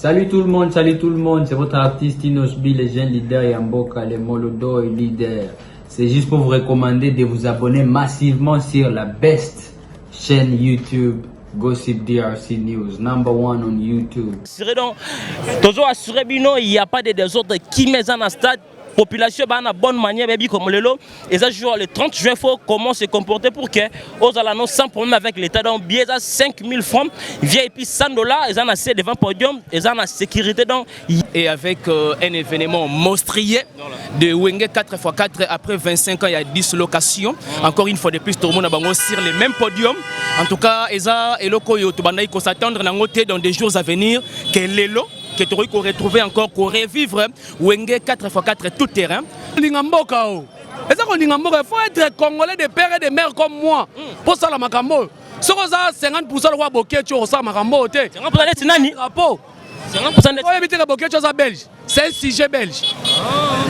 Salut tout le monde, c'est votre artiste Inosbi, les jeunes leaders Yamboka, les Molodo et leaders. C'est juste pour vous recommander de vous abonner massivement sur la best chaîne YouTube Gossip DRC News, #1 on YouTube. Toujours assuré bino, il n'y a pas de désordre qui met en stade. Population ba na bonne manière baby comme lelo et ça jour le 30 juin faut comment se comporter pour que aux alano sans problème avec l'état donc billet à 5000 francs VIP $100 et ça na c'est devant podium et ça na sécurité donc et avec un événement monstrueux de Wenge 4x4 après 25 ans il y a dislocation encore une fois de plus tout le monde a sur les mêmes podiums en tout cas eza eloko yo to banda ko s'attendre na ngote dans des jours à venir que lelo que tu aurais retrouvé encore pour revivre Wenge 4x4 tout terrain. Lingamboka o. Et ça qu'on Lingamboka, il faut être congolais de père et de mère comme moi. Pour ça la makambo. Ce qu'on a 50% de roi boké tu ça makambo te. 50% c'est nani? Rapport. 50% de ouais bité ka boké tu ça belge. C'est un sujet belge.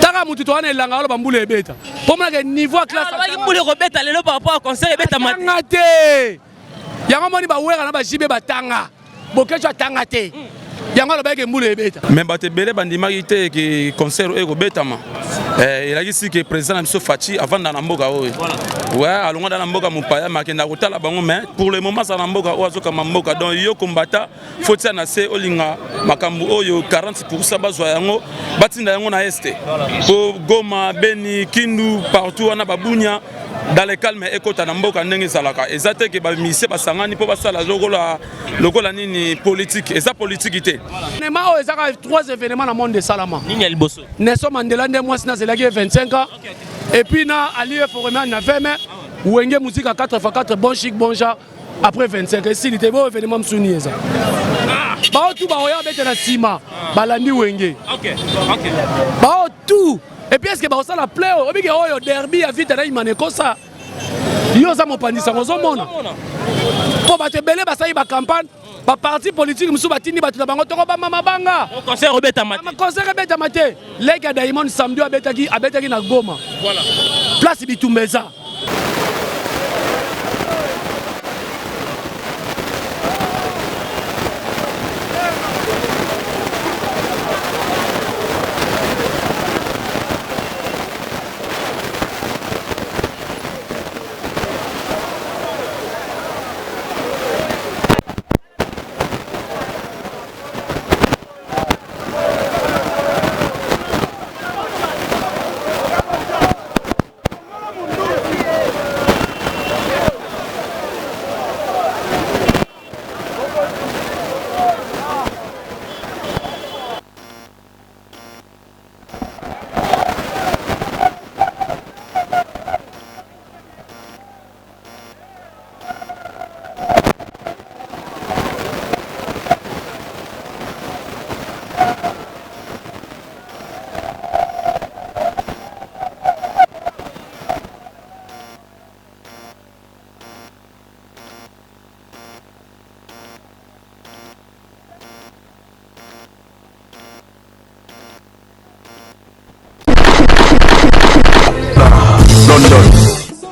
Taka mutu to wana elanga lo bambule beta. Pour moi que niveau classe. Ah, bambule robeta lelo par rapport au concert beta maté. Yanga moni ba wera na ba jibe batanga. Boké tu tanga te. Mais batte belé bandimaki te que concert eko betama il a dit que président Amso Fati avant dans mboka oyo ouais alonga dans mboka mupaya makenda kotala bango mais pour le moment ça na mboka ozo kama mboka donc yo kombata faut tia na se olinga makambu oyo 40% bazwa yango batinda yango na este pour Goma Beni Kindu partout on a babunya dans le calme ekota na mboka ndenge salaka ezate ke ba mise basangani po basala lokola nini politique eza politique te Nema o ezaka 3 événements dans le monde de Salama nini liboso Nelson Mandela ndé moi sina zelaki 25 ans et puis na Ali Forema na 20 mai Wenge musique à 4x4 bon chic bon genre après 25 et s'il était beau événement msuni eza ba tout ba oya bete na sima balandi Wenge OK ba tout. Et puis est-ce que ça la plaît au big oyo derby a vite na imane ko ça yo za mopandisa ngozo mona po bate belé ba sai ba campagne ba parti politique musu batini batu bango toko ba mama banga concert robeta maté concert robeta maté lega Diamond samedi abetaki na Goma voilà place Bitumbeza.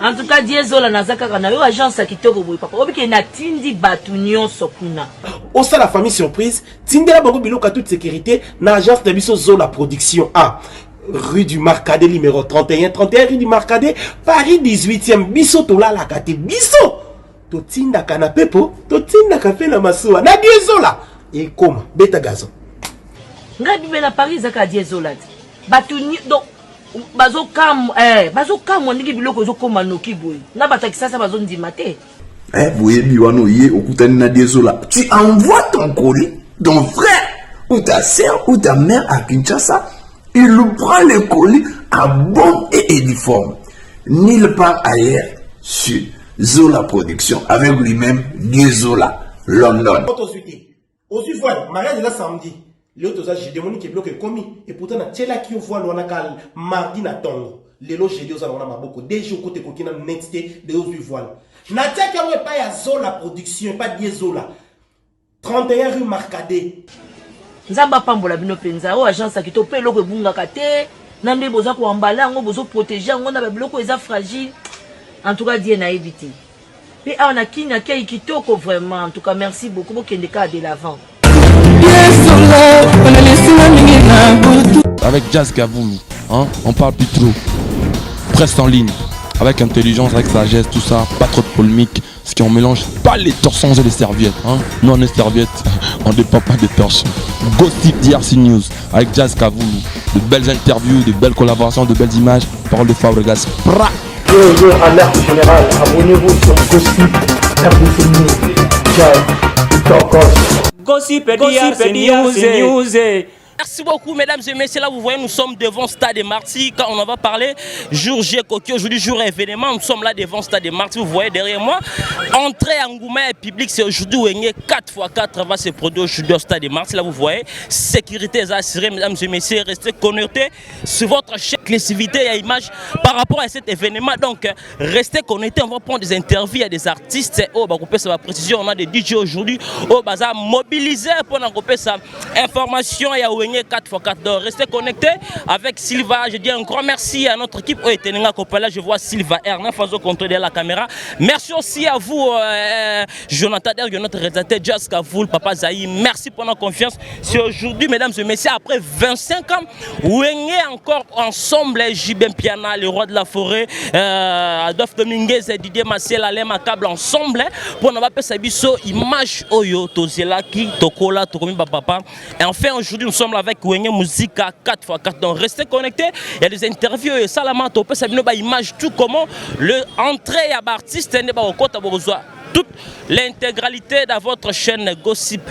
En tout cas, Diezola Nazaka na yo agence kitoko boy papa. Obi ke na tindi batu nyonso kuna. Au sein la famille surprise, tindela bango biloko toute sécurité na agence de biso Zola Production A. Rue du Marcadet numéro 31 rue du Marcadet, Paris 18e biso tola la kate biso. To tinda kana pepo, to tinda kafe na masuwa. Na Diezola et comme beta gazon. Ngai bibe na Paris zaka Diezola. Batu donc bazo kam ndiki biloko zo koma noki boy na batakisa sa bazo ndima te boye biwano ye okutani na Diezola tu envoies ton colis ton frère ou ta sœur ou ta mère à Kinshasa il prend le colis à bon et uniforme nulle part ailleurs sur Zola Production avec lui-même Diezola London aussi voilà mariage là samedi. L'autre j'ai demandé qu'il bloque commis et pourtant na tela qui voit l'on a cal mardi na tongo les loges j'ai dit aux alons na maboko déjà côté kokina netité de aux voile na tia qui a pas ya Zola Production pas Diezola 31 rue Marcadet nzamba pambola bino penza o agence ki to pe loko bunga kate nande boza ko ambala ngo bozo protéger ngo na biloko eza fragile en tout cas die na éviter puis on a qui na kitoko vraiment en tout cas merci beaucoup pour qu'il de l'avant. Avec Jazz Kavoulou, hein, on parle plus trop. Presse en ligne, avec intelligence, avec sagesse, tout ça, pas trop de polémique. Ce qui on mélange pas les torsons et les serviettes. Hein. Nous on est serviettes, on dépend pas des torsons. Gossip DRC News avec Jazz Kavoulou. De belles interviews, de belles collaborations, de belles images. Parole de Fabregas. Bonjour, alerte générale, abonnez-vous sur Gossip RDC News. Ciao, Gossip DRC News. Merci beaucoup mesdames et messieurs, là vous voyez nous sommes devant Stade des Martyrs. Quand on en va parler, jour J Coquille, aujourd'hui jour événement, nous sommes là devant Stade des Martyrs, vous voyez derrière moi. Entrée engouement public, c'est aujourd'hui où 4x4 va se produire aujourd'hui au Stade des Martyrs, là vous voyez. Sécurité est assurée mesdames et messieurs, restez connectés sur votre chaîne exclusivité et image par rapport à cet événement. Donc restez connectés, on va prendre des interviews, il y a des artistes, oh bah couper ça va précision, on a des DJ aujourd'hui, oh bah ça mobiliser pour couper ça information et 4x4. Donc restez connectés avec Silva. Je dis un grand merci à notre équipe. Je vois Silva Erna Fazo contrôler la caméra. Merci aussi à vous, Jonathan Derg, notre réalisateur Jazz Kavoulou, Papa Zaï. Merci pour notre confiance. C'est aujourd'hui, mesdames et messieurs, après 25 ans, où on est encore ensemble, Jibem Piana, le roi de la forêt, Adolphe Dominguez, Didier Maciel, Alain Câble ensemble, pour nous appeler Sabiso, image Oyo, Tozela, Ki, Tokola, Tokomi, Papa. Et enfin, aujourd'hui, nous sommes avec Wenge Musique à 4x4. Donc restez connectés. Il y a des interviews et Salama Topé, ça vient image tout comment l'entrée à l'artiste toute l'intégralité de votre chaîne Gossip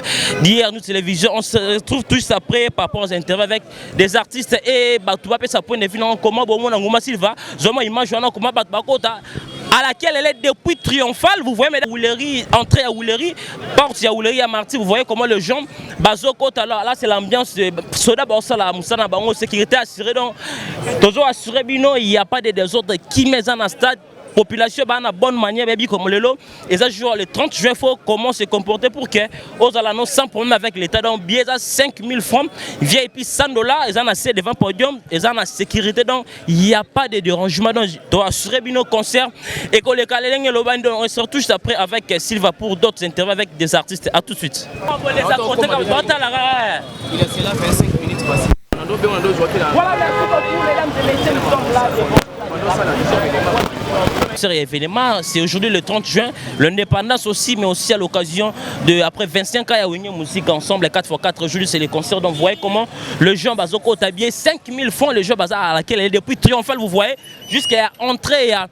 d'hier nous télévision. On se retrouve tous après par rapport aux interviews avec des artistes et tout va ça point de vue comment bon Nguma Silva zoma image comment Bakota à laquelle elle est depuis triomphale. Vous voyez mesdames Woulerie, entrée à Woulerie, porte à Woulerie à Marty, vous voyez comment le gens Bazoko alors là c'est l'ambiance soda Borsala Moussana Bango sécurité assurée donc toujours assuré bino il n'y a pas de désordre qui met en stade. Population bah en bonne manière baby comme le lot et ça jour le 30 juin faut comment se comporter pour que aux alano sans problème avec l'état donc billet à 5000 francs VIP $100 ils en a assez devant podium ils en a sécurité donc il n'y a pas de dérangement donc doit assurer bien nos concerts et que les calendriers le band on se retrouve après avec Silva pour d'autres interviews avec des artistes. À tout de suite. Il est là 25 minutes passées. Voilà, merci beaucoup mesdames et messieurs, nous sommes là événement, c'est aujourd'hui le 30 juin, l'indépendance aussi, mais aussi à l'occasion de après 25 ans à Wenge Musique ensemble, les 4x4 aujourd'hui c'est les concerts. Donc vous voyez comment le Jean Bazoko Tabier 5000 francs le jeu bazar à laquelle elle est depuis triomphale, vous voyez jusqu'à entrer à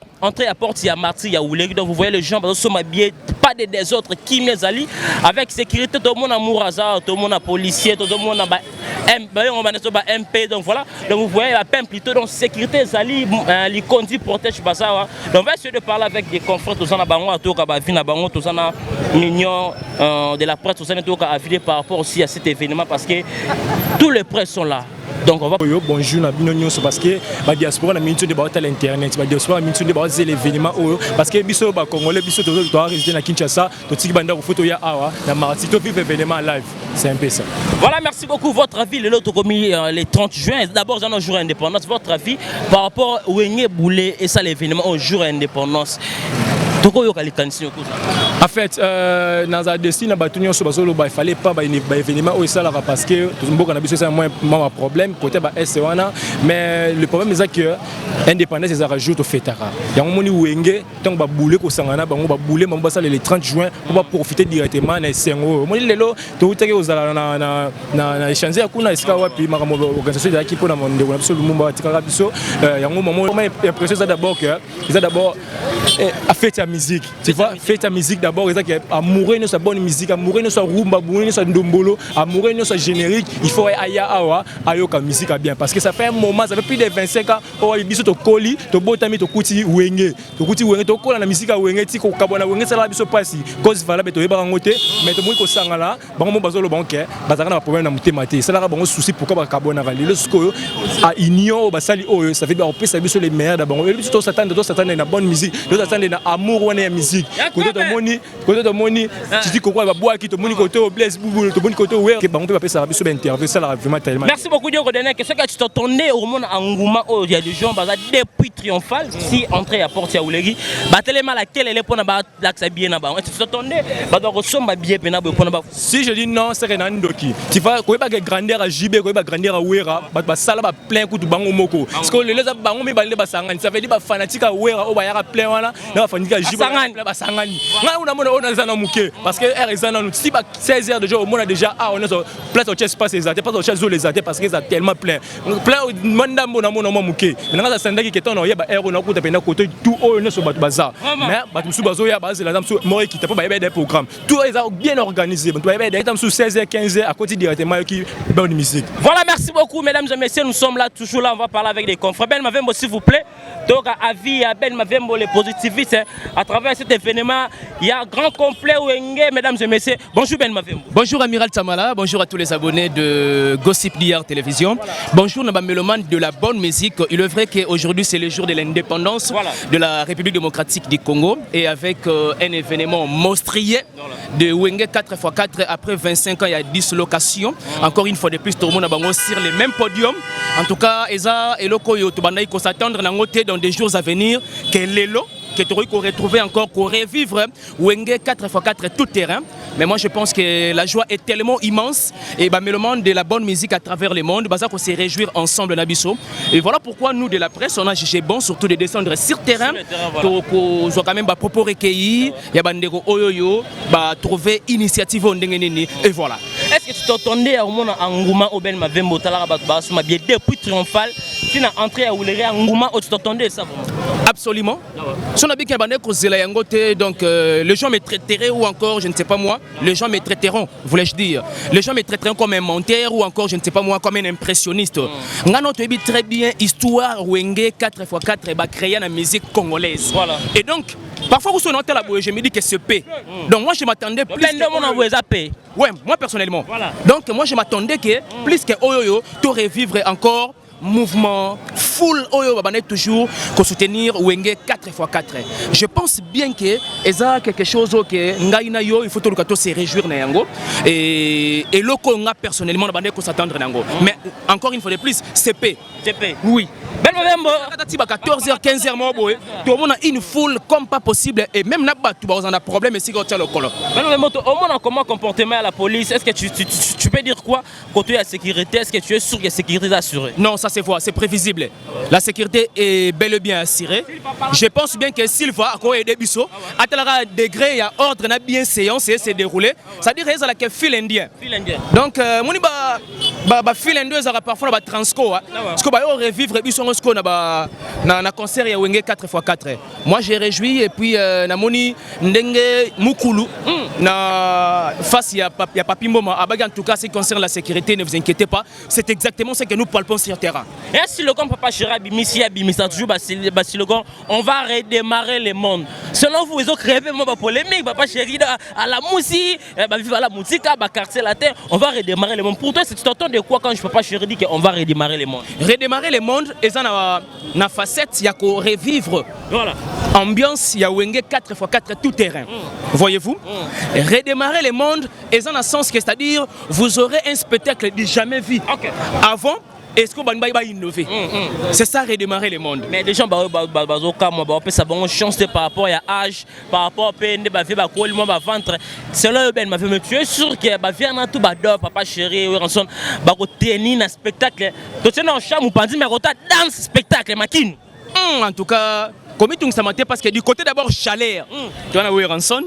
porte, il y a Marty, il y a Woulerie. Donc vous voyez le Jean Bazoko m'habillé, pas des autres qui mes alliés avec sécurité, tout le monde a Mouraza, tout le monde a policier, tout le monde a MP, donc voilà. Donc vous voyez la peine plutôt donc sécurité Zali, les conduits protège bazar. Donc on va essayer de parler avec des confrères tous en Abango, tous en mignon de la presse, tous en par rapport aussi à cet événement parce que tous les presse sont là. Donc on va bonjour na bino parce que la diaspora na minute de battre l'internet, la diaspora minute de battre l'événement parce que biso ba congolais biso doit résider na Kinshasa, to tiki banda ko photo ya awa na Marty to vivre événement live. C'est un peu ça. Voilà, merci beaucoup. Votre avis le lot commis les 30 juin. D'abord un jour indépendance, votre avis par rapport au Wenge Boulé et ça l'événement au jour indépendance. En fait, dans la destinée, il ne fallait pas événement parce que tout le monde a un problème côté mais le problème c'est que l'indépendance est rajoute au fait. Il y a un moment où il y a un boulé le 30 juin pour profiter directement de Sengo. Il y a musique, tu vois, fais ta musique d'abord, amoureux de sa bonne musique, amoureux de sa rumba, amoureux de sa ndombolo, amoureux de sa générique, il faut aya awa, ayoka musique bien parce que ça fait un moment, ça fait plus de 25 ans, oh il biso to koli, to botami to kuti wenge, to kola na musique a wenge, ti ko kabona wenge ça la biso pasi, cause valable to yeba ngote, mais to moi ko sangala, bango bazolo banque, bazaka na problème na mutemate, ça la bango souci pourquoi ba kabona vali, le sko a union basali oh ça fait bien on peut ça biso les meilleurs d'abord, le biso to satan na bonne musique, Nous attendons na amour wana ya musique. Côté de moni, tu dis quoi va boire qui te moni côté au blaze boubou, te moni côté ouais que on peut pas ça sur interview ça vraiment tellement. Merci beaucoup Dieu redonner que ce que tu t'attendais au monde engouement il y a des gens baza depuis triomphal si entrer à porte ya Ouleri, ba tellement laquelle elle est pour na ba l'axe bien na ba. Tu t'attendais ba doit ressembler bien pena pour na ba. Si je dis non, c'est Renan Doki. Tu vas quoi pas grandeur à JB, quoi pas grandeur à Wera, ba sala ba plein coup de bango moko. Parce que les bango me balé ba sangani, ça veut dire ba fanatique à Wera au ba ya plein wana, na fanatique à JB ba sangani. Nga una mona ona zana muke parce que R ezana nous si ba 16 heures de jeu on a déjà on est place au chess pas ces athées pas au chess les athées parce que ça tellement plein manda mona muke maintenant ça sandaki que ton ya ba R on a côté pena côté tout on est sur bazar mais ba musu bazo ya base la dame sur moi qui t'a pas des programmes tout est bien organisé tu vas des dame sur 16h 15h à côté directement qui bonne musique. Voilà, merci beaucoup mesdames et messieurs, nous sommes là toujours là, on va parler avec des confrères. Ben Mavembo s'il vous plaît. Donc à avis à Ben Mavembo les positivistes à travers cet événement, il y a un grand complet Wenge mesdames et messieurs. Bonjour Ben Mavembo. Bonjour Amiral Tamala, bonjour à tous les abonnés de Gossip d'hier Télévision. Voilà. Bonjour Naba Méloman de la bonne musique. Il est vrai qu'aujourd'hui c'est le jour de l'indépendance de la République démocratique du Congo et avec un événement monstrueux de Wenge 4x4 après 25 ans il y a dislocation. Encore une fois de plus tout le monde a sur les mêmes podiums. En tout cas, Eza et Loko Yotobanai qu'on s'attendre dans des jours à venir que l'élo que tu aurais retrouvé encore pour revivre Wenge 4x4 tout terrain. Mais moi je pense que la joie est tellement immense et bah, le monde de la bonne musique à travers le monde, bah, ça qu'on s'est réjouir ensemble Nabiso. Et voilà pourquoi nous de la presse on a jugé bon surtout de descendre sur terrain pour qu'on quand même bah, propos recueillis, il y a bandero oyoyo, bah trouver initiative et voilà. Est-ce que tu t'attendais au monde engouement au Ben Mavembo talara ba suma bien depuis triomphal, tu n'as entré à Ouleri engouement ou tu t'attendais ça vraiment? Absolument. Si on a bien donc les gens me traiteraient ou encore je ne sais pas moi, les gens me traiteront, voulais-je dire. Les gens me traiteront comme un menteur ou encore je ne sais pas moi comme un impressionniste. On a très bien histoire Wenge 4x4 va créer la musique congolaise. Voilà. Et donc parfois vous sonnez la bouée, je me dis que c'est P. Donc moi je m'attendais plus ouais, moi personnellement. Voilà. Donc moi je m'attendais que plus que Oyoyo, tu revivre encore mouvement full oyo babane toujours pour soutenir Wenge 4x4. Je pense bien que ça quelque chose que ngaina yo il faut tout le temps se réjouir na yango et loko nga personnellement babane ko s'attendre nango. Mais encore une fois de plus CP. Oui. Ben Mavembo 14h 15h mo boy. Tout le monde a une foule comme pas possible et même na batu ba on a problème si ko tient le colo. Ben Mavembo au monde comment comportement à la police, est-ce que tu peux dire quoi côté la sécurité, est-ce que tu es sûr que la sécurité est assurée? Non, ça c'est vrai, c'est prévisible. La sécurité est bel et bien assurée. Je pense bien que s'il va à quoi aider Bisso, à tel degré, il y a ordre, n'a bien séance et c'est déroulé. C'est-à-dire qu'il y a fil indien. Donc, mon fil indien, ça parfois un transco. Parce que on revivre Bisso na concert ya Wenge 4x4. Moi j'ai réjoui et puis na moni ndenge mukulu na face ya Papi Mboma. En tout cas, ce qui concerne la sécurité, ne vous inquiétez pas, c'est exactement ce que nous palpons sur terrain. Et si le grand Papa Chéra Bimisia Bimisa toujours slogan, on va redémarrer le monde. Selon vous, ils ont créé une polémique, Papa Chéri à la moussi, à la musique, à quartier la terre, on va redémarrer le monde. Pour toi, tu t'entends de quoi quand je Papa Chéri dit qu'on va redémarrer le monde? Redémarrer le monde, et ça na facette, il y a qu'à revivre. Voilà. Ambiance, il y a Wenge 4x4 tout terrain. Voyez-vous? Redémarrer le monde, et ça na sens que c'est-à-dire, vous aurez un spectacle de jamais vu. Okay. Avant, est-ce qu'on va innover? C'est ça, redémarrer le monde. Mais les gens, ça une chance par rapport à l'âge, par rapport à PND, ventre. C'est là que tu es sûr que Papa Chéri, Ranson, tenir un spectacle. Tu es dans un chambre, mais dans ce spectacle, en tout cas, comme tu as parce que du côté d'abord chaleur, tu as Ranson,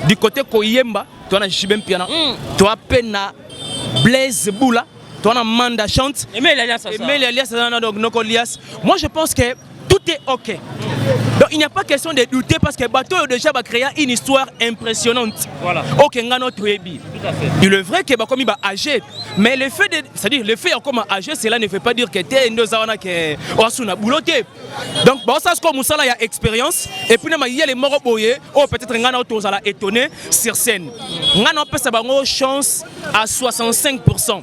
du côté Koyemba, tu as Jibem Piana, tu as Pena Blaise Boula. Toi, on Manda chante. Mais l'alliance, moi, je pense que tout est OK. Donc, il n'y a pas question de douter parce que Bateau a déjà créé une histoire impressionnante. Voilà. OK, il est vrai que comme il va âgé, mais le fait de, c'est-à-dire le fait comme âgé, cela ne veut pas dire que tu es une boulotte. Donc, bon, ça c'est comme ça, il y a expérience. Et puis, il y a les morts boyés, ou peut-être qu'on a étonné sur scène. On a une chance à 65%.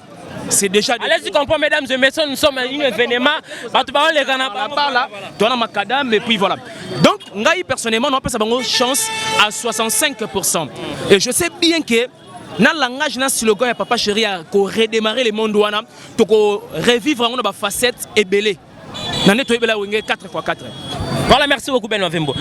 c'est déjà... Allez-y, comprends, mesdames et messieurs, nous sommes à un événement. Les tu as macadam et puis voilà. Donc, Ngaï, personnellement, on peut avoir une chance à 65%. Et je sais bien que dans le langage, dans le slogan, Papa Chéri a redémarré le monde, pour revivre une facette et belé. Dans le 4x4. Voilà, merci beaucoup Benoît Vembo.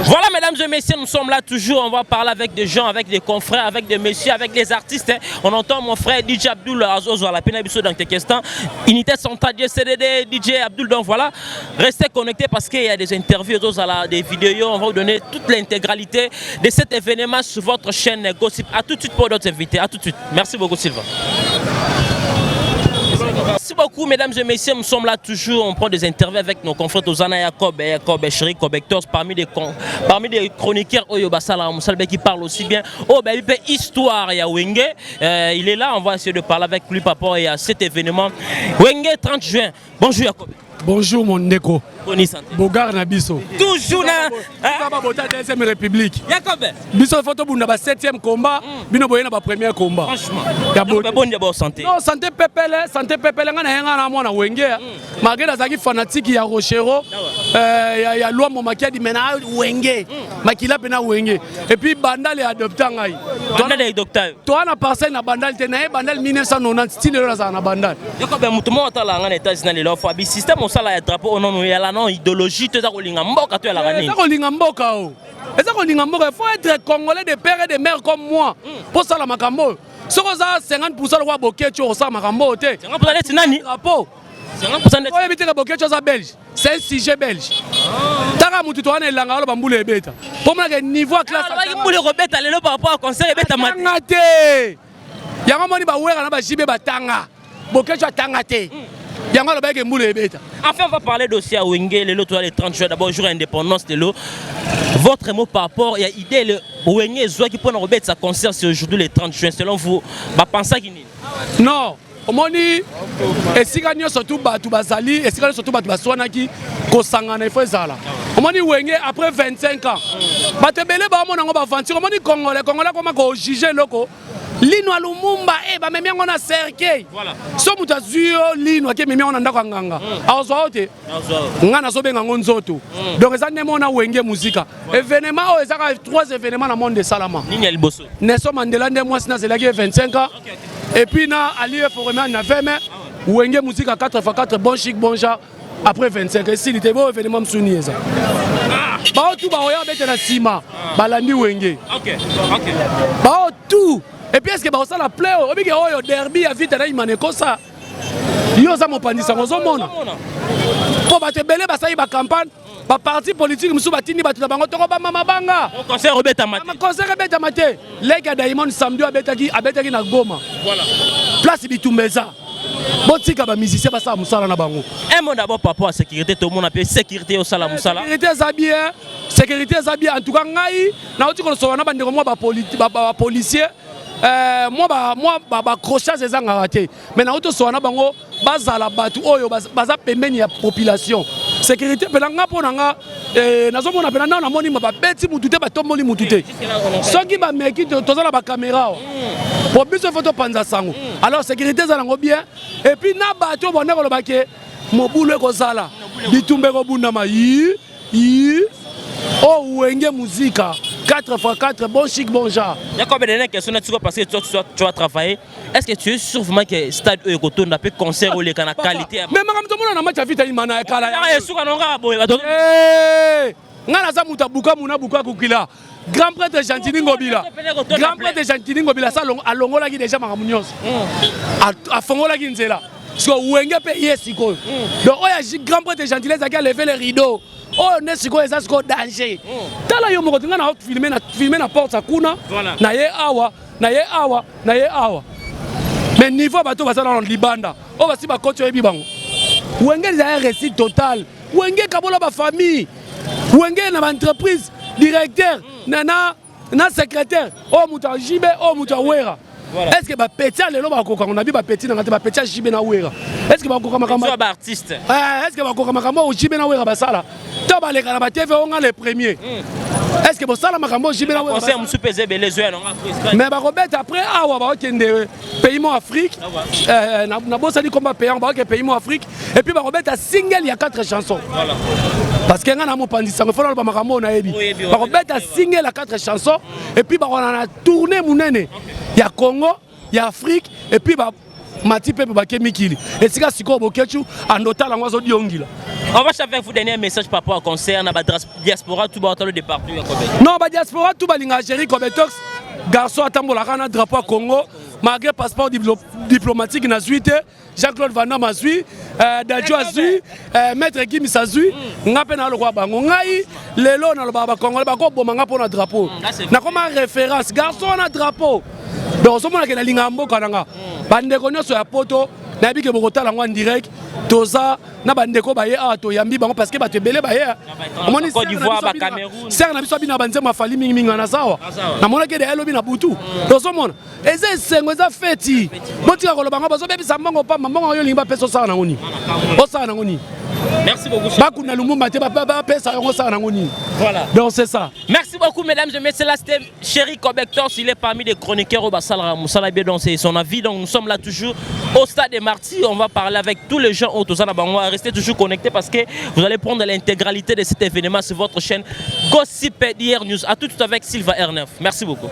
Voilà, mesdames et messieurs, nous sommes là toujours. On va parler avec des gens, avec des confrères, avec des messieurs, avec des artistes. On entend mon frère DJ Abdul Azozo à la Pénabiso dans quelques instants. Unité Centrale CDD, DJ Abdul. Donc voilà, restez connectés parce qu'il y a des interviews, des vidéos. On va vous donner toute l'intégralité de cet événement sur votre chaîne Gossip. A tout de suite pour d'autres invités. A tout de suite. Merci beaucoup, Sylvain. Merci beaucoup, mesdames et messieurs. Nous sommes là toujours. On prend des interviews avec nos confrères Tozana Yacob, Chéri, Cobectors, parmi des chroniqueurs Oyobasala Moussalbe qui parlent aussi bien. Oh, ben, histoire, il y a Wenge. Il est là. On va essayer de parler avec lui par rapport à cet événement. Wenge, 30 juin. Bonjour, Yacob. Bonjour, mon Neko. Bonne santé. Bogar Nabiso. Toujours là. Deuxième République. Yacob. Biso photo pour na 7e combat, bino boyena ba premier combat. Franchement. Ya bonne santé. Non, santé pepele ngana yenga na mwana wenge. Mageda zaki fanatique ya Rochero. Ya loi momaki di mena wenge. Makila pena wenge. Et puis bandal est adopté ngai. Bandal est docteur. Toi na parcelle na bandal te na bandal 1990 style là na bandal. Yacob mutumo atala ngana États-Unis le fois bi système au sala ya drapeau non ya la non idéologie te za kolinga mboka to ya la nini. Ça kolinga mboka o. Et ça kolinga mboka, il faut être congolais de père et de mère comme moi pour ça la makambo. Si on a 50% de Bokecho au ça makambo te. 50% de nani drapeau. 50% de on éviter que Bokecho ça belge. C'est un sujet belge. Taka mutu to wana elanga lo bambule ebeta. Pour moi que niveau classe ça bambule robeta lelo par rapport au concert ebeta mat. Tangate. Yango moni ba wera na ba jibe batanga. Bokecho tangate. Enfin, on va parler dossier à Wenge, le 30 juin, d'abord, jour d'indépendance de l'eau. Votre mot par rapport, il y a idée, le Wenge Zoua qui peut nous remettre sa concert, c'est aujourd'hui le 30 juin, selon vous, pensez qu'il est. Non, omoni, et si gagnons surtout Batou Bazali, et si gagnons surtout Batou Baswanaki, Kosangana, il faut ça là. Omoni Wenge, après 25 ans, Batebele, Bamon, on va avancer, omoni Congolais, comment juger loko. Lino Lumumba ba memi on a cerqué voilà so muta zuyo lino ke memi on ndako nganga azwa ote ngana so benga ngonzoto donc ça ne mona wenge musique événement o ezaka 3 événements dans le monde de Salama nini liboso Nelson Mandela ndé moi sina zelaki 25 ans et puis na ali former na 20 mai wenge musique à 4x4 bon chic bon genre après 25 et s'il était beau événement msuni ça ba tout ba oya bete na sima balandi wenge OK ba tout. Et puis est-ce que ça la plaît au big derby a vite là il mané comme ça yo ça mon pandisa ngo zomona po batebele ba sai ba campagne ba parti politique musu batini batu bango toko ba mama banga conseil rebeta mate conseil rebeta mate lega Diamond samedi abetaki na Goma voilà place bitumbeza botika ba musicien ba sa musala na bango un mot d'abord par rapport à sécurité tout le monde appelle sécurité au sala musala sécurité zabia en tout cas ngai na oti ko so na bandeko mo ba policier moi crochet ces angaraté mais na auto soana bango bazala batu oyo baza pembeni ya population sécurité pelanga ponanga nazomona pelanga na moni ba beti mutute ba tomboli mutute soki ba meki tozala ba caméra pour biso photo panza sango alors sécurité za nango bien et puis na batu bonne ko lobake mobulu ko sala bitumbe ko bundama yi oh wenge musique 4x4 bon chic bon genre. Il y a combien de questions parce que tu as travaillé. Est-ce que tu es sûr vraiment que stade Euroton n'a pas concert ou les canaux qualité? Mais madame tout le monde a match à vite il mana kala. Ah est-ce qu'on aura boy va donc. Ngana za muta buka muna buka kukila. Grand prêtre Gentini Ngobila. Grand prêtre Gentini Ngobila ça alongola ki déjà makamunyos. A fongola ki nzela. Parce que wenge pe yesiko. Donc oya grand prêtre Gentini za ki lever les rideaux. Oh nesiko eza siko danger. Tala yo moko tinga na filmer na porte sakuna. Na ye awa. Mais niveau bato basala dans libanda. Oh basi ba coach yebi bango. Wenge za réussite total. Wenge kabola ba famille. Wenge na entreprise directeur na secrétaire. Oh muta jibe oh muta wera. Voilà. Est-ce que ba petit lelo ba koka on a bi ba petit na ngate ba petit jibe na wera. Est-ce que ba koka makamba ba artiste. Est-ce que ba koka makamba o jibe na wera basala. To ba leka na ba TV on a les premiers. Est-ce que ça la makambo jibela conseil monsieur pesé les yeux non mais ba robet après awa ba kende pays mo Afrique na bossa di combat payant ba que pays mo Afrique et puis ba robet a single il y a 4 chansons voilà parce que nga na mo pandisa ngo folo ba makambo na yebi ba robet a single à 4 chansons et puis ba on a tourné munene il y a Congo il y a Afrique et puis ba Mati Pepe Bakemikili et si Siko Bokechu en total en oiseau diongila. On va chaque vous donner un message par rapport au concert na diaspora tout le départ. Non, ba diaspora tout ba l'Algérie comme tox garçon atambola kana drapeau Congo malgré passeport diplomatique na suite Jean-Claude Van Damme a suivi Dadjo a suivi maître Kim a suivi ngape na lokwa bango ngai lelo na loba ba Congo ba ko bomanga pona drapeau na comme référence garçon na drapeau. Donc, ce moment que na lingambo kananga bandeko nyonso ya poto na bike bokotala ngo en direct toza na bandeko baye ato yambi bango parce que bato ebele baye omoni Côte d'Ivoire ba Cameroun ser na biso bina banzema fali mingi mingi na sawa na mona ke de elobi na butu tozo mona eza esengo eza feti botika koloba ngo bazo bebisa mbongo pamba mbongo yo linga peso sala na ngoni o sala na ngoni. Merci beaucoup. Bakuna Lumumba te ba pesa ngo sala na ngoni. Voilà. Donc c'est ça. Merci beaucoup mesdames et messieurs, là c'était Chéri Cobectors, il est parmi les chroniqueurs au Bassal Moussala bien dans son avis. Donc nous sommes là toujours au stade des Martyrs, on va parler avec tous les gens autour de ça. On va rester toujours connectés parce que vous allez prendre l'intégralité de cet événement sur votre chaîne Gossipédia News. À tout de suite avec Sylvain R9. Merci beaucoup.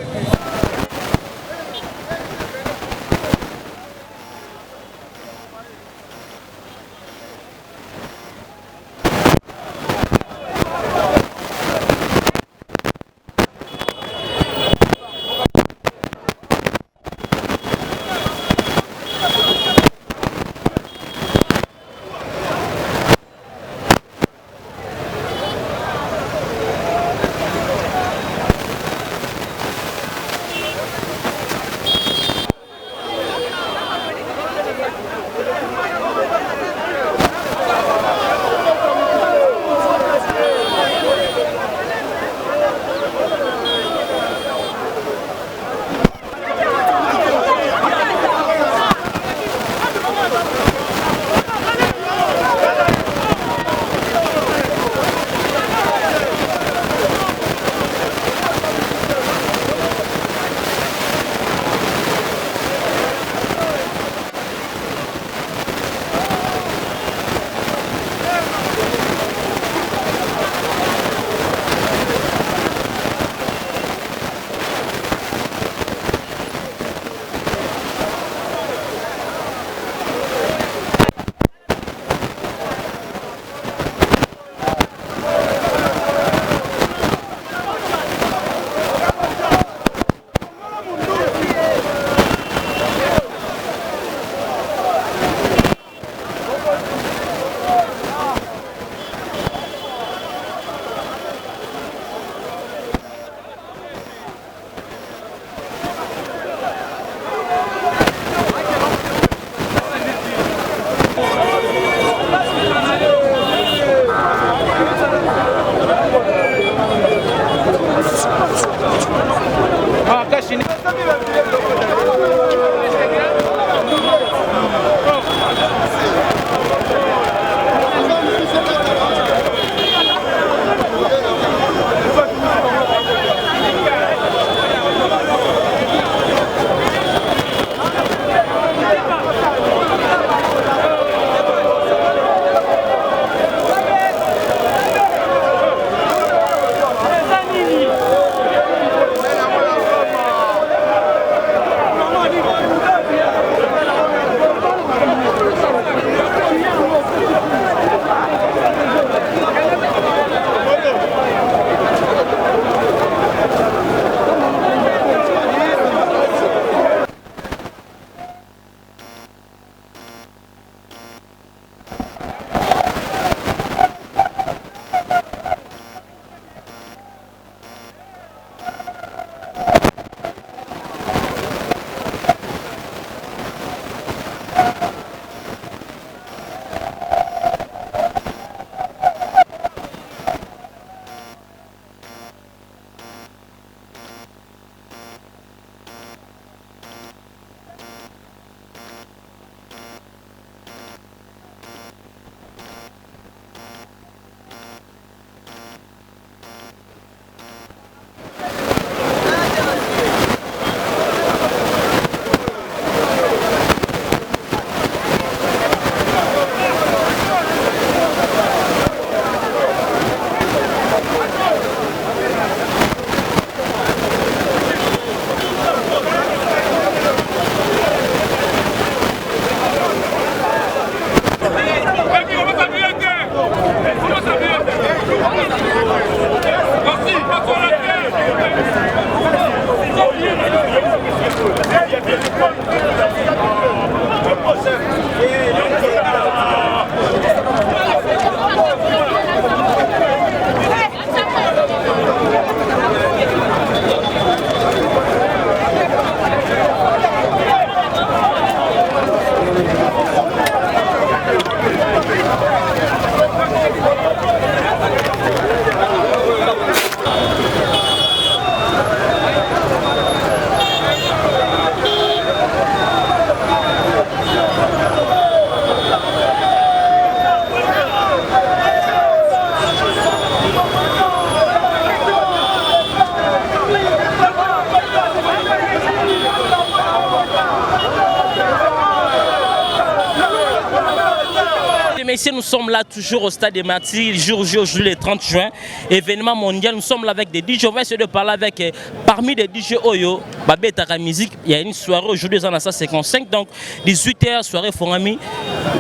messieurs, nous sommes là toujours au stade des Martyrs, jour J, le 30 juin, événement mondial. Nous sommes là avec des DJ. On va essayer de parler avec, parmi les DJ Oyo, Babé Taka Musique. Il y a une soirée aujourd'hui, dans la 55, donc 18h, soirée Forami,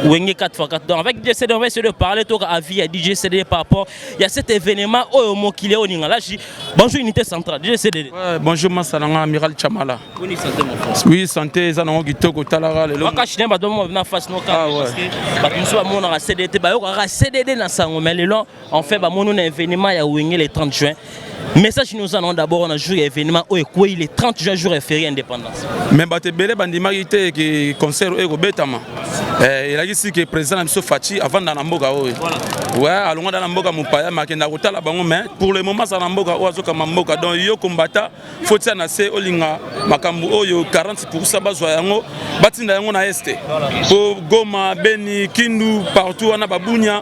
Wenge 4x4. Donc avec DJ CD, on va essayer de parler, tout à vie à DJ CD par rapport. Il y a cet événement Oyo Mokile Oninga. Là, bonjour, unité centrale, DJ CD. Ouais, bonjour, Massalanga, Amiral Chamala. Oui, santé, mon frère. Oui, santé, ça n'a pas Talara. Ah ouais. Parce que nous sommes à CDD, CDD dans ça, mais on fait un événement à Wenge le 30 juin. Message nous allons d'abord on a joué événement où il est 30 juin jour férié indépendance. Mais batebele bandimagité qui concert ego betama. Il a dit que président Amso Fachi avant dans mboka oyo. Ouais, alonga dans mboka mupaya makenda kotala bango mais pour le moment ça na mboka ozo kama mboka donc yo combattant faut ça na se olinga makambu oyo 40% bazwa yango batinda yango na este. Pour Goma, Beni, Kindu partout on a babunya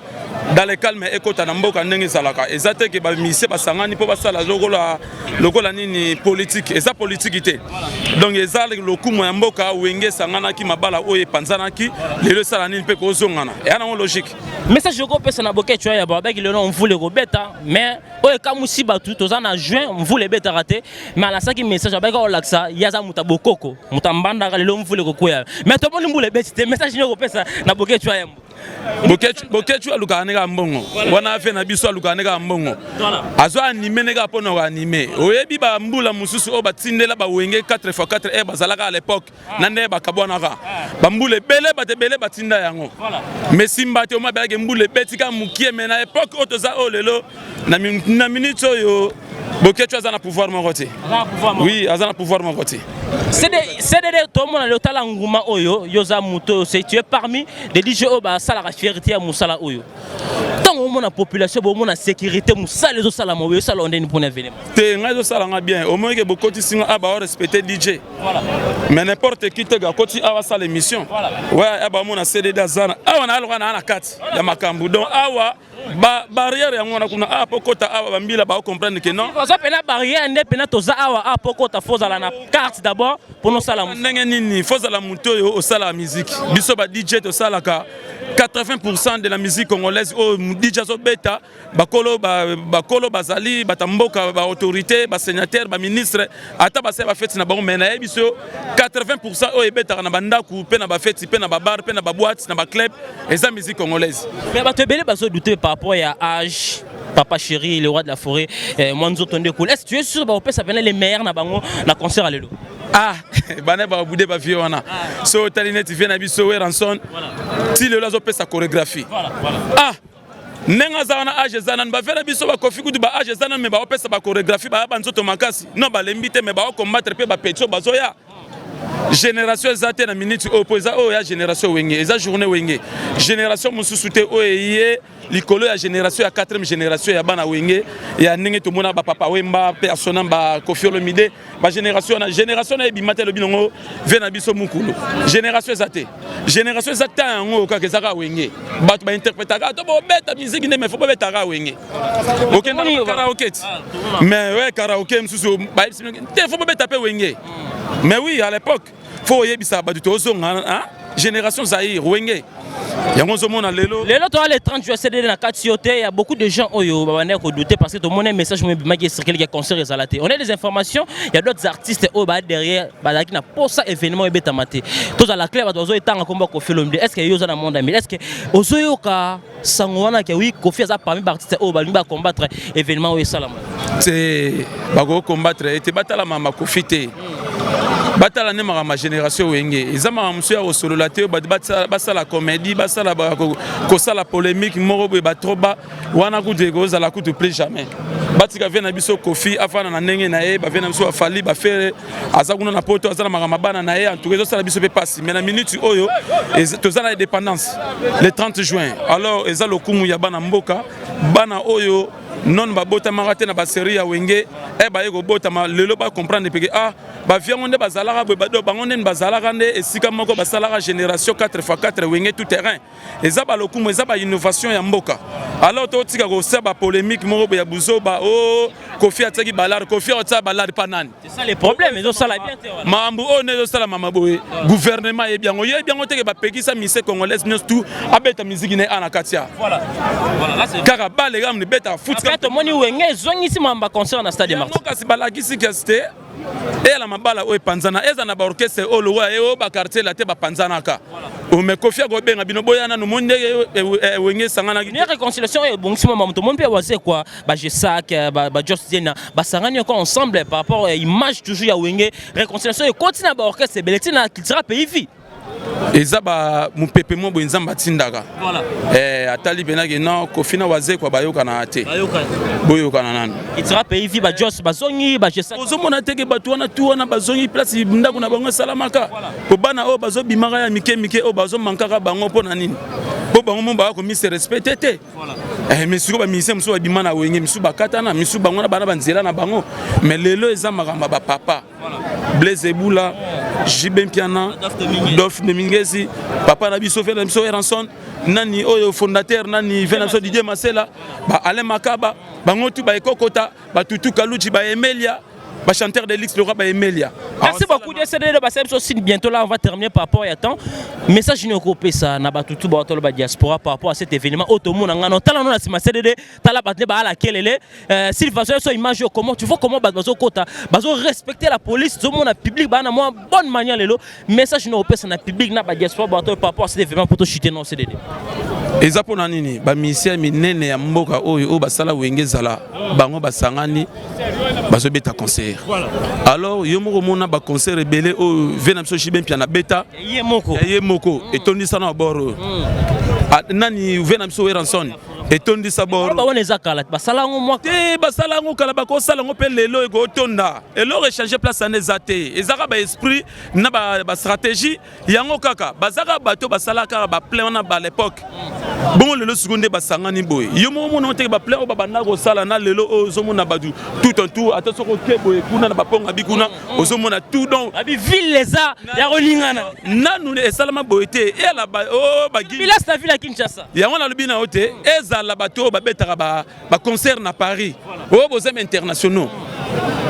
dans le calme ekota na mboka ndenge salaka ezate ke ba mise basangani po basala lokola nini politique eza politique te donc ezale lokumo ya mboka wenge sangana ki mabala oye panzana ki lelo sala nini pe ko zongana et ana logique message ko pesa na boke tu ya ba ki lelo on voulait robeta mais oye kamusi batu tozana juin on voulait beta raté mais ala saki message ba ka olaksa yaza muta bokoko mutambanda lelo on voulait ko koya mais to bon mbule beti message ko pesa na boke tu ya Bokechu aluka nega mbongo wana fe na biso aluka nega mbongo azo animé nega pona wa animé oyebi ba mbula mususu o batindela ba wenge 4x4 e bazalaka à l'époque nande ba kabonaka ba mbule bele batebele batinda yango mais simba te o mabelake mbule betika mukie mais na époque otoza o lelo na minute oyo Bokechu azana pouvoir mon côté. Oui, azana pouvoir mon côté. C'est tout le monde le talent nguma oyo yoza muto c'est tu es parmi les DJ oba sala la fierté à musala oyo. Tant au monde la population au monde la sécurité musala les sala mo oyo sala ondeni pour événement. Te ngazo sala nga bien au moins que Bokechu singa aba respecter DJ. Voilà. Mais n'importe qui te ga koti awa sala émission. Voilà. Ouais, aba mo na CDD azana. Awa na alwa na 4 ya makambu donc awa barrière ya ngona kuna apokota awa bambila ba comprendre que non. Ça pena barrière ne pena toza awa apokota foza la carte d'abord pour nos salam. Ndenge nini foza la muto yo au sala musique. Biso ba DJ to sala ka 80% de la musique congolaise au DJ zo beta bakolo bazali batamboka ba autorité ba sénateur ba ministre ata ba seba fête na bango mena biso 80% o ebeta na bandaku pe na ba fête pe na ba bar pe na ba boîte na ba club eza musique congolaise. Mais ba te belé bazo douter par rapport à âge Papa Chéri, le roi de la forêt, Mwanzo Tonde Koul. Est-ce que tu es sûr que ça venait les meilleurs dans le concert à l'élo? Ah, Bané va bouder ba fiona. So Talinette vient à Bisso Ranson. Si le lazo peut sa chorégraphie. Ah, nenga zana age zana ba faire biso ba kofi kudu ba age zana me ba opesa ba chorégraphie ba banzoto makasi. Non ba lembite me ba combattre pe ba petio bazoya. Génération ezate na minute opposa o ya génération wenge eza journée wenge génération mususute o yé likolo ya génération ya 4e génération ya bana wenge ya ndenge to mona ba papa wemba persona ba Koffi Olomide ba génération na ebimate lo binongo vena biso mukulu génération ezate yango ka kezaka wenge bato ba interprétaka to bo beta musique ne me faut pas beta ka wenge okenda karaoke mais ouais karaoke mususu ba te faut pas beta pe wenge. Mais oui, à l'époque, il faut y avoir génération Zahir, Wenge. Il y a un lelo. Les les 30 juin, c'est dans 4 il y a beaucoup de gens qui ont douté parce que tout le monde a un message qui circule qui est concert et on a des informations, il y a d'autres artistes derrière qui n'a pas ça événement et bétamate. Tous à la clé, ils ont un combat Koffi Olomide. Est-ce qu'il y a dans le monde ami? Est-ce que Ozoyoka Sangwana qui oui Koffi a parmi les artistes qui va combattre événement et salam? C'est bago combattre et te battre la mama Koffi te. Batala ne ma génération wenge ezama monsieur au solo la te basa la comédie basa la kosa la polémique morobo ba troba wana ku de goza la ku te plaît jamais batika vena biso Koffi afana na ndenge na ye ba vena biso afali ba faire azakuna na poto azala mama bana na ye en tout cas ça la biso pe passe mais na minute oyo tozana indépendance le 30 juin alors ezalo kumu ya bana mboka bana oyo non babota marate na ba série ya wenge e ba yeko bota ma lelo ba comprendre pe ah ba viango nde bazalaka bo bado bango nde bazalaka nde esika moko basalaka génération 4x4 wenge tout terrain eza ba lokumu eza ba innovation ya mboka alors to tika ko sa ba polémique moko ya buzo ba oh Kofi ataki balar Kofi otsa balar panani c'est ça les problèmes ils ont ça la bien mambu o ne sala mama boye gouvernement e bien teke ba pekisa mise congolaise nyos tout abeta musique ne ana katia voilà là c'est car ba les gars ne beta foot quand moni wenge zongisi mamba concert na stade Martyr kasi balakisi kaste et la mabala o panzana eza na ba orchestre o lo e o ba quartier la te ba panzana ka o me Kofi go benga bino boyana no monde wenge sangana ni réconciliation et bon si maman tout le monde peut voir quoi ba Jesak ba Justina ba sangani encore ensemble par rapport à image toujours ya wenge réconciliation et continue ba orchestre beletina qui sera pays vie eza ba mupepe mo bo nzamba tindaka voilà atali benaki non Kofi na waze kwa bayoka na ate boyoka na nani qui sera pays vie ba Jos bazongi ba Jesak ozomona teke bato wana tu wana bazongi place ndako na bango salamaka ko bana o bazo bimaka ya mike o bazo mankaka bango pona nini po bango mo ba ko mi se respecter te voilà misuko ba mise muso ba bimana wenge misu bakatana misu bango na bana banzela na bango mais lelo eza makamba ba papa Blaise Ebula Jibem Piana Dof Nemingezi papa na biso fe na biso Eranson nani oyo fondateur nani Venanso Didier Masela ba Ale Makaba bango tu ba ekokota ba Tutu Kaluchi ba Emelia ba chanteur de l'X le roi ba Emelia. Merci beaucoup de CDD de Bassem aussi bientôt là on va terminer par rapport à temps message ni okopé ça na ba Tutu ba tolo ba diaspora par rapport à cet événement automo na ngano tala no na sima CDD tala ba ba ala kelele s'il va sur image comment tu vois comment bazo kota bazo respecter la police tout monde public ba na moi bonne manière lelo message ni okopé ça na public na ba diaspora ba tolo par rapport à cet événement pour to chuter non CDD eza pona nini ba misia minene ya mboka oyo o basala wenge zala bango basangani bazo beta concert alors yo moko mona ba concert rebelle o vena biso Jibem Piana beta ye moko etondisa na boro nani vena biso Eranson etondisa boro ba wona ezakala basalango moi te basalango kala ba ko salango pe lelo ego tonda elo rechanger place en ezate ezaka ba esprit na ba stratégie yango kaka bazaka bato basalaka ba plein na ba l'époque bon lelo seconde basangani boy yo mo mona te ba plein ba banda ko sala na lelo ozo mona badu tout en tout attention ko kebo kuna na ba ponga bikuna ozo mona tout donc abi ville leza ya rolingana nanu esalama boyete e la ba o ba bila sta ville à Kinshasa yango na lobina ote eza la bato ba betaka ba concert na Paris o bozem internationaux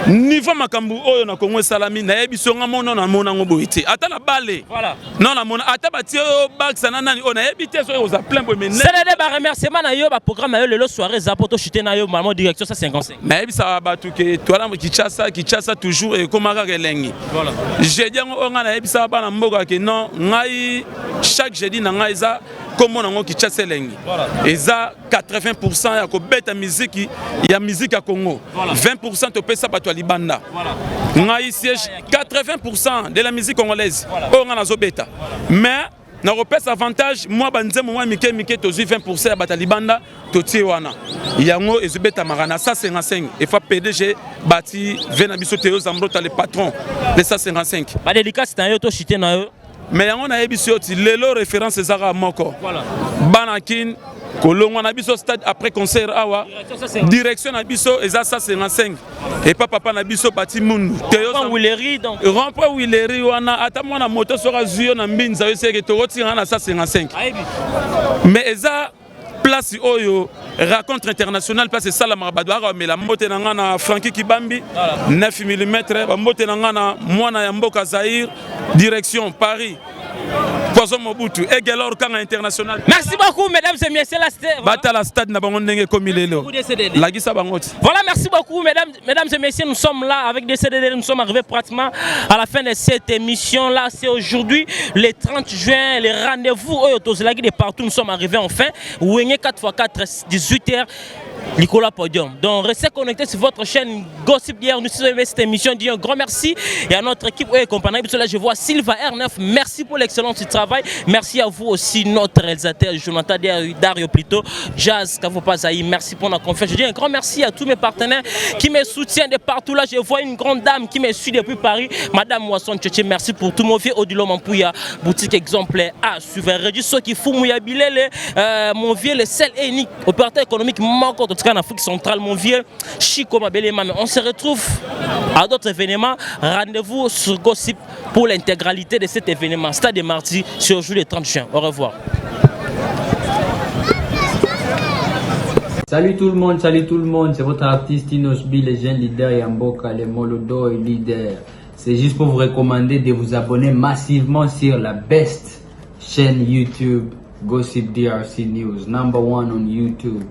niveau makambu oyo na Congo salami na yebiso nga mona na mona ngo boyete ata na bale voilà non na mona ata batio baxa na nani on a yebité so oza plein bo men CDD ba remerciement na yo ba programme yo lelo soirée za poto chuter na yo maman direction 155 na yebisa batu ke toala Kinshasa toujours et comme ka kelengi voilà je dis ngo nga na yebisa bana mboka ke non ngai chaque jeudi na ngai za comme on a Kinshasa lengi eza 80% ya ko beta musique ya musique ya Congo 20% to pesa bato libanda ngai siège 80% de la musique congolaise o nga na zo beta mais na repèse avantage moi banzemo moi mike to 20% ya bato libanda to tiwana yango ezobeta marana 155 et fa PDG bati vena biso Théo Zambrota le patron de 155 ba dédicace na yo to chité na yo mais yango na yebiso ti lelo référence ezaka moko voilà banakin kolongwa na biso stade après concert awa direction na biso eza 155 et papa na biso bati mundu Théo Willery donc rond-point Willery wana ata mwana moto sera zuyo na mbinza yo seke to rotinga na 155 mais eza place oyo rencontre internationale place sala marabadwara mais la moto na ngana Frankie Kibambi 9 mm ba moto na ngana mwana ya mboka Zaïre direction Paris Poisson Mobutu et Gelor Kanga international. Merci beaucoup mesdames et messieurs la stade na bango ndenge comme lelo. La gisa bangoti. Voilà, merci beaucoup mesdames et messieurs, nous sommes là avec des CDD, nous sommes arrivés pratiquement à la fin de cette émission là, c'est aujourd'hui le 30 juin, les rendez-vous de partout, nous sommes arrivés enfin. Wenge 4x4 18h Nicolas Podium. Donc restez connectés sur votre chaîne Gossip d'hier. Nous sommes cette émission. Dis un grand merci et à notre équipe et compagnie. Là, je vois Silva R9. Merci pour l'excellence du travail. Merci à vous aussi, notre réalisateur Jonathan Dario plutôt. Jazz Kavopazaï. Merci pour la confiance. Je dis un grand merci à tous mes partenaires qui me soutiennent de partout. Là, je vois une grande dame qui me suit depuis Paris. Madame Wasson Tchétché. Merci pour tout mon vieux Odilo Mampouya. Boutique exemplaire à suivre. Réduit ceux qui font Mouya Bilele. Mon vieux, le seul et unique opérateur économique manque en tout cas en Afrique centrale, mon vieux, Chico Mabelema. Mais on se retrouve à d'autres événements. Rendez-vous sur Gossip pour l'intégralité de cet événement. Stade de mardi, c'est aujourd'hui le 30 juin. Au revoir. Salut tout le monde, c'est votre artiste Inosbi, les jeunes leaders Yamboka, les Molodo et leaders. C'est juste pour vous recommander de vous abonner massivement sur la best chaîne YouTube, Gossip DRC News, #1 on YouTube.